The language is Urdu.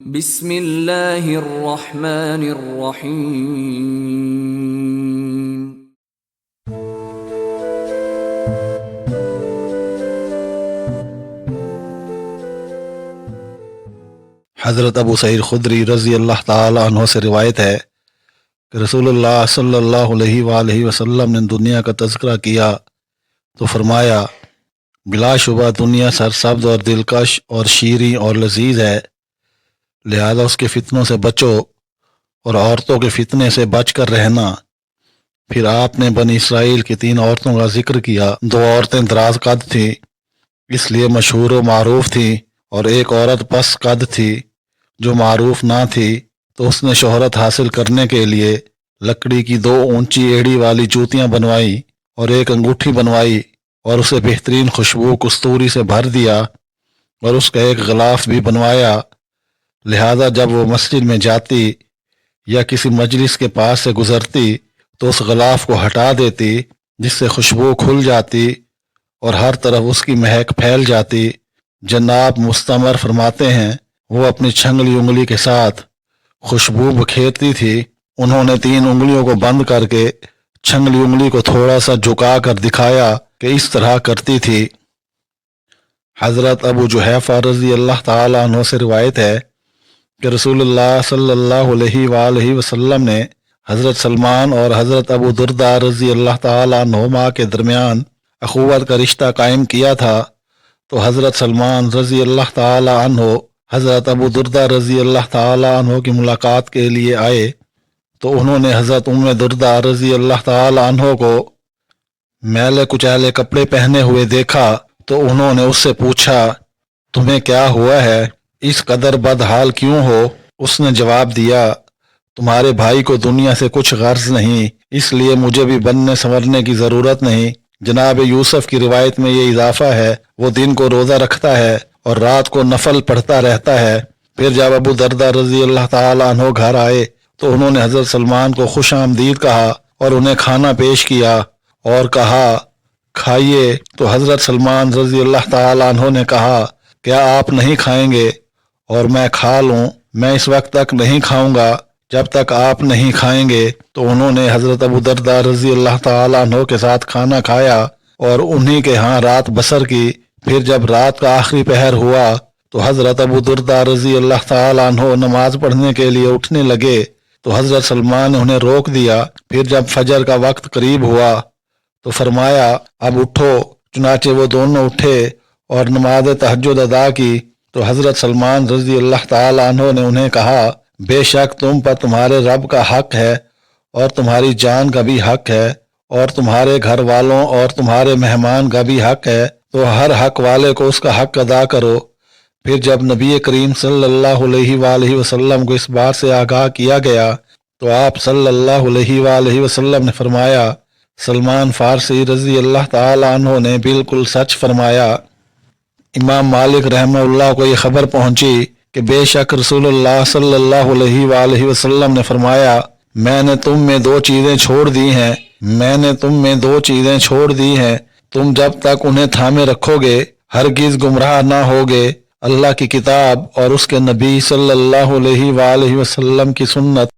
بسم اللہ الرحمن الرحیم۔ حضرت ابو سعید خدری رضی اللہ تعالی عنہ سے روایت ہے کہ رسول اللہ صلی اللہ علیہ وآلہ وسلم نے دنیا کا تذکرہ کیا تو فرمایا، بلا شبہ دنیا سرسبز اور دلکش اور شیریں اور لذیذ ہے، لہذا اس کے فتنوں سے بچو اور عورتوں کے فتنے سے بچ کر رہنا۔ پھر آپ نے بنی اسرائیل کی 3 عورتوں کا ذکر کیا۔ 2 عورتیں دراز قد تھیں، اس لیے مشہور و معروف تھیں، اور ایک عورت پس قد تھی جو معروف نہ تھی، تو اس نے شہرت حاصل کرنے کے لیے لکڑی کی 2 اونچی ایڑی والی جوتیاں بنوائی اور ایک انگوٹھی بنوائی اور اسے بہترین خوشبو کستوری سے بھر دیا اور اس کا ایک غلاف بھی بنوایا۔ لہذا جب وہ مسجد میں جاتی یا کسی مجلس کے پاس سے گزرتی تو اس غلاف کو ہٹا دیتی، جس سے خوشبو کھل جاتی اور ہر طرف اس کی مہک پھیل جاتی۔ جناب مستمر فرماتے ہیں، وہ اپنی چھنگلی انگلی کے ساتھ خوشبو بکھیرتی تھی۔ انہوں نے 3 انگلیوں کو بند کر کے چھنگلی انگلی کو تھوڑا سا جھکا کر دکھایا کہ اس طرح کرتی تھی۔ حضرت ابو جحیفہ رضی اللہ تعالی عنہ سے روایت ہے کہ رسول اللہ صلی اللہ علیہ وآلہ وسلم نے حضرت سلمان اور حضرت ابو درداء رضی اللہ تعالی عنہما کے درمیان اخوت کا رشتہ قائم کیا تھا، تو حضرت سلمان رضی اللہ تعالی عنہ حضرت ابو درداء رضی اللہ تعالی عنہ کی ملاقات کے لیے آئے، تو انہوں نے حضرت ام درداء رضی اللہ تعالی عنہ کو میلے کچیلے کپڑے پہنے ہوئے دیکھا، تو انہوں نے اس سے پوچھا، تمہیں کیا ہوا ہے؟ اس قدر بدحال کیوں ہو؟ اس نے جواب دیا، تمہارے بھائی کو دنیا سے کچھ غرض نہیں، اس لیے مجھے بھی بننے سنورنے کی ضرورت نہیں۔ جناب یوسف کی روایت میں یہ اضافہ ہے، وہ دن کو روزہ رکھتا ہے اور رات کو نفل پڑھتا رہتا ہے۔ پھر جب ابو درداء رضی اللہ تعالی عنہ گھر آئے تو انہوں نے حضرت سلمان کو خوش آمدید کہا اور انہیں کھانا پیش کیا اور کہا، کھائیے۔ تو حضرت سلمان رضی اللہ تعالی عنہ نے کہا، کیا آپ نہیں کھائیں گے اور میں کھا لوں؟ میں اس وقت تک نہیں کھاؤں گا جب تک آپ نہیں کھائیں گے۔ تو انہوں نے حضرت ابو درداء رضی اللہ تعالی عنہ کے ساتھ کھانا کھایا اور انہی کے ہاں رات بسر کی۔ پھر جب رات کا آخری پہر ہوا تو حضرت ابو درداء رضی اللہ تعالی عنہ نماز پڑھنے کے لیے اٹھنے لگے، تو حضرت سلمان نے انہیں روک دیا۔ پھر جب فجر کا وقت قریب ہوا تو فرمایا، اب اٹھو۔ چنانچہ وہ دونوں اٹھے اور نماز تہجد ادا کی۔ تو حضرت سلمان رضی اللہ تعالی عنہ نے انہیں کہا، بے شک تم پر تمہارے رب کا حق ہے اور تمہاری جان کا بھی حق ہے اور تمہارے گھر والوں اور تمہارے مہمان کا بھی حق ہے، تو ہر حق والے کو اس کا حق ادا کرو۔ پھر جب نبی کریم صلی اللہ علیہ وآلہ وسلم کو اس بات سے آگاہ کیا گیا تو آپ صلی اللہ علیہ وآلہ وسلم نے فرمایا، سلمان فارسی رضی اللہ تعالی عنہ نے بالکل سچ فرمایا۔ امام مالک رحمہ اللہ کو یہ خبر پہنچی کہ بے شک رسول اللہ صلی اللہ علیہ وآلہ وسلم نے فرمایا، میں نے تم میں 2 چیزیں چھوڑ دی ہیں، تم جب تک انہیں تھامے رکھو گے ہرگز گمراہ نہ ہوگے، اللہ کی کتاب اور اس کے نبی صلی اللہ علیہ وآلہ وسلم کی سنت۔